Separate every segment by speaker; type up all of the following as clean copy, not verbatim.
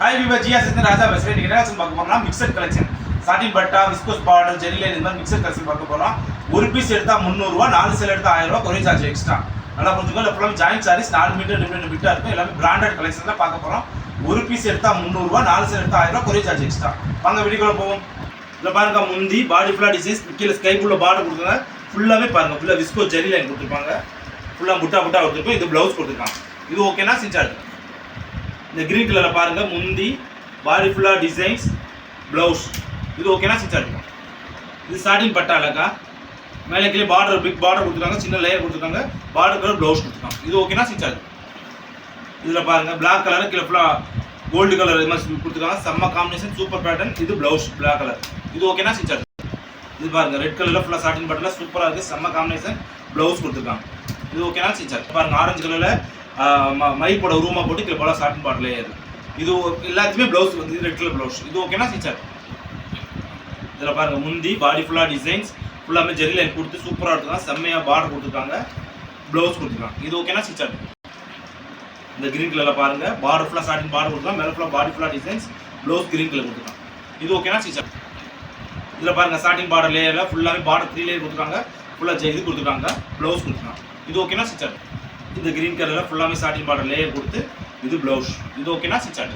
Speaker 1: Hi விவர் ஜியா சிந்தன் ராஜா பேசுகிறேன். இன்றைக்கி என்ன பார்க்க போகிறோம்னா மிக்சர் கலெக்ஷன். சாட்டின் பட்டா, விஸ்கோஸ் பார்டர், ஜெரி லைன் இந்த மாதிரி மிக்சர் கலெக்ஷன் பார்க்க போகிறோம். ஒரு பீஸ் எடுத்தால் 300 4 சேல் எடுத்தால் 1000 கொரியர் சார்ஜ் எக்ஸ்ட்ரா. நல்லா புரிஞ்சுக்கோ. இல்லை ஃபுல்லாக ஜாயின் சாரீஸ் 4 மீட்டர் 2 மீட்டர் இருக்கும். எல்லாமே பிராண்டட் கலெக்ஷன் தான் பார்க்க போகிறோம். ஒரு பீஸ் எடுத்தால் 300 4 சேல் எடுத்தால் 1000 கொரியர் சார்ஜ் எக்ஸ்ட்ரா. வாங்க வீடியோக்குள்ள போவோம். இல்லை பாருங்க, முந்தி பாடி ஃபுல்லாக டிசைன்ஸ், கீழே ஸ்கைக்குள்ள பார்டர் கொடுத்துருங்க. ஃபுல்லாகவே பாருங்கள், ஃபுல்லாக விஸ்கோஸ் ஜெரி லைன் கொடுத்துருப்பாங்க. ஃபுல்லாக முட்டா கொடுத்துருப்போம். இது ப்ளவுஸ் கொடுத்துருக்காங்க. இது ஓகேனா சிச்சார்ஜ். இந்த கிரீன் கலரில் பாருங்கள், முந்தி பாடி ஃபுல்லாக டிசைன்ஸ், ப்ளவுஸ். இது ஓகேனா சிச்சார்ஜ். இது சாட்டின் பட்டா இல்லைக்கா, மேலே கீழே பார்டர் பிக் பார்டர் கொடுத்துருக்காங்க, சின்ன லேயர் கொடுத்துருக்காங்க, பார்டர் கலர் ப்ளவுஸ் கொடுத்துருக்காங்க. இது ஓகேனா சிச்சார்ஜ். இதில் பாருங்கள், பிளாக் கலர் கீழே ஃபுல்லாக கோல்டு கலர் இது மாதிரி கொடுத்துருக்காங்க. செம்ம காம்பினேஷன், சூப்பர் பேட்டர்ன். இது ப்ளவுஸ் பிளாக் கலர். இது ஓகேனா சிச்சார்ஜ். இது பாருங்கள், ரெட் கலரில் ஃபுல்லாக சாட்டின் பட்டில் சூப்பராக இருக்குது. செம்ம காம்பினேஷன், ப்ளவுஸ் கொடுத்துருக்காங்க. இது ஓகேனா சிச்சார்ஜ். பாருங்கள், ஆரஞ்சு கலரில் மைப்போட ரூமாக போட்டு கீழே போல சாட்டின் பாட்டில் ஏறுது. இது எல்லாத்துக்குமே ப்ளவுஸ் வந்து ரெட் கலர் ப்ளவுஸ். இது ஓகேனா சிச்சார்ஜ். இதில் பாருங்கள், முந்தி பாடி ஃபுல்லாக டிசைன்ஸ், ஃபுல்லாமே ஜெரி லைன் கொடுத்து சூப்பராக எடுத்துருக்காங்க. செம்மையாக பார்டர் கொடுத்துருக்காங்க, ப்ளவுஸ் கொடுத்துருக்காங்க. இது ஓகேனா சிச்சார்ஜ். இந்த கிரீன் கலரில் பாருங்கள், பார்டர் ஃபுல்லாக சாட்டின் பார்டர் கொடுத்துருக்காங்க, மேலே ஃபுல்லாக பாடி ஃபுல்லாக டிசைன்ஸ், ப்ளவுஸ் கிரீன் கலர் கொடுத்துருக்காங்க. இது ஓகேனா சிச்சார்ஜ். இதில் பாருங்கள், சாட்டின் பார்டர் லேயரில் ஃபுல்லாகவே பார்டர் 3 லேயர் கொடுத்துருக்காங்க, ஃபுல்லாக இது கொடுத்துருக்காங்க, ப்ளவுஸ் கொடுத்துருக்காங்க. இது ஓகேனா சிச்சார்ஜ். இந்த கிரீன் கலரில் ஃபுல்லாமே சாட்டின் பார்டர் லேயர் கொடுத்து இது ப்ளவுஸ். இது ஓகேனா சிச்சார்ஜ்.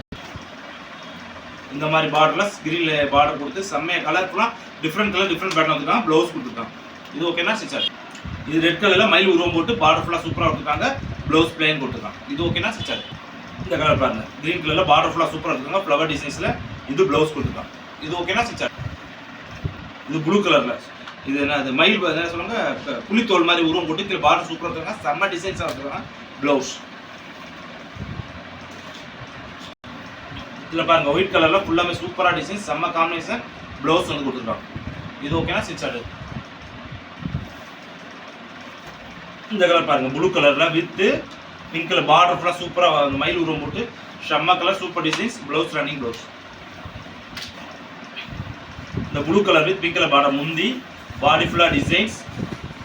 Speaker 1: இந்த மாதிரி பார்டரில் கிரீன் பார்டர் கொடுத்து செம்மையாக கலர்ஃபுல்லாக டிஃப்ரெண்ட் கலர் டிஃப்ரெண்ட் பேட்டர்ன் வந்துருக்காங்க, ப்ளவுஸ் கொடுத்துருக்காங்க. இது ஓகேனா சிச்சார்ஜ். இது ரெட் கலரில் மயில் உருவம் போட்டு பார்டர் ஃபுல்லாக சூப்பராக கொடுத்துருக்காங்க, ப்ளவுஸ் பிளைன் கொடுத்துருக்காங்க. இது ஓகேனா சிச்சார்ஜ். இந்த கலர் பாருங்கள், கிரீன் கலரில் பார்டர் ஃபுல்லாக சூப்பராக இருக்காங்க, ஃப்ளவர் டிசைன்ஸில் இது ப்ளவுஸ் கொடுத்துருக்காங்க. இது ஓகேனா சிச்சார்ஜ். இது ப்ளூ கலரில் இது என்ன, அது மயில் என்ன சொல்லுவாங்க, புளித்தோல் மாதிரி உருவம் போட்டு கீழே பார்டர் சூப்பராக இருக்காங்க, செம்ம டிசைன்ஸாக இருக்காங்க, ப்ளவுஸ். இதில் பாருங்கள், ஒயிட் கலரில் ஃபுல்லாமே சூப்பராக டிசைன், செம்ம காம்பினேஷன், ப்ளவுஸ் வந்து கொடுத்துருக்காங்க. இது ஓகேனா சிச்சார்ஜ். இந்த கலர் பாருங்கள், ப்ளூ கலரில் வித்து பிங்க் கலர் பார்டர் ஃபுல்லாக சூப்பராக அந்த மயில் உருவம் போட்டு செம்ம colour super designs, blouse running blouse. இந்த blue colour with pink colour border, முந்தி பாடி ஃபுல்லாக டிசைன்ஸ்,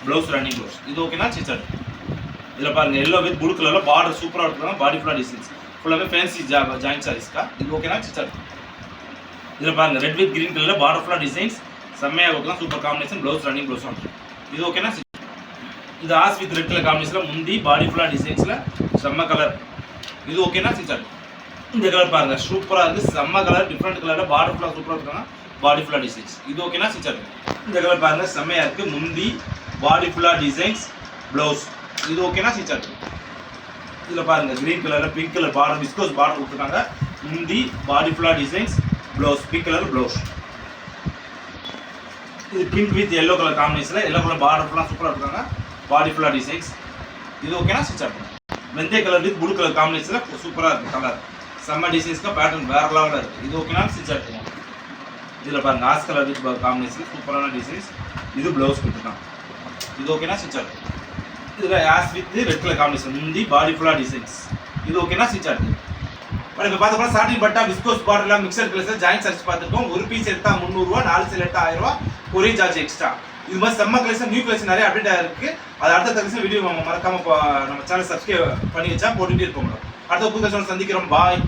Speaker 1: ப்ளவுஸ் ரன்னிங் ப்ளவுஸ். இது ஓகேனா சிச்சார்ஜ். இதில் பாருங்கள், எல்லோ வித் ப்ளூ கலரில் பார்டர் சூப்பராக எடுத்துருக்காங்க, பாடி ஃபுல்லாக டிசைன்ஸ், ஃபுல்லாகவே ஃபேன்சி ஜாயின் சாரீஸ்க்கா. இது ஓகேனா சிச்சார்ஜ். இதில் பாருங்கள், ரெட் வித் கிரீன் கலரில் பார்டர் ஃபுல்லாக டிசைன்ஸ், செம்மையாக இருக்கலாம், super combination, blouse running blouse வந்து. இது ஓகேனா சிச்சார்ஜ். இது ஆஸ் வித் ரெட் கலர் காம்பினேஷனில் முந்தி பாடி ஃபுல்லாக டிசைன்ஸில் செம்ம கலர். இது ஓகேனா சிச்சார்ஜ். இந்த கலர் பாருங்கள், சூப்பராக இருக்குது, செம்ம கலர், டிஃப்ரெண்ட் கலரில் பார்டர் ஃபுல்லாக சூப்பராக இருக்காங்க, பாடி ஃபுல்லாக டிசைன்ஸ். இது ஓகேனா சிச்சார்ஜ். இந்த கலர் பாருங்கள், செம்மையாக இருக்குது, முந்தி பாடி ஃபுல்லாக டிசைன்ஸ், ப்ளவுஸ். இது ஓகேனா சிச்சார்ஜ். இதில் பாருங்கள், கிரீன் கலரில் pink colour border viscose border கொடுத்துருக்காங்க, முந்தி பாடி ஃபுல்லாக designs, blouse pink colour blouse. இது பிங்க் வித் எல்லோ கலர் காம்பினேஷனில் எல்லோ கலர் பார்டர் ஃபுல்லாக சூப்பராக இருக்காங்க, பாடி ஃபுல்லாக டிசைன்ஸ். இது ஓகேனா சிச்சார்ஜ். வெந்தய கலர் வித் ப்ளூ கலர் காம்பினேஷனில் சூப்பராக இருக்குது கலர், செம்ம டிசைன்ஸ்க்கு பேட்டர்ன் வேறு லெவலில் இருக்குது. இது ஓகேனா சிச்சார்ஜ். இதில் பாருங்கள், ஆஸ் கலர் வித் காம்பினேஷன் சூப்பரான டிசைன்ஸ், இது ப்ளவுஸ் கொடுத்துருக்காங்க. இது ஓகேனா சிச்சார்ஜ். இதில் ash with red colour combination, முந்தி பாடி ஃபுல்லாக டிசைன்ஸ். இது ஓகேனா சிச்சார்ஜ். இப்போ பார்த்தோம்னா சாட்டின் பட்டா, விஸ்கோஸ் பார்டர்லாம் மிக்சர் கலர்ஸ் ஜாயின் சார்ஜ் பார்த்துருக்கோம். ஒரு பீஸ் எடுத்தால் 300 4 சேல் எடுத்தால் 1000 கொரியர் சார்ஜ் எக்ஸ்ட்ரா. இது மாதிரி செம்ம கலெக்ஷன், நியூ கலெக்ஷன் நிறைய அப்டேட் ஆகிருக்கு. அது அடுத்த கலெக்ஷன் வீடியோ மறக்காமல் நம்ம சேனல் சப்ஸ்கிரைப் பண்ணி வச்சா போட்டுகிட்டே இருப்போம். அடுத்த புது கலெக்ஷன் சந்திக்கிறோம். பாய்.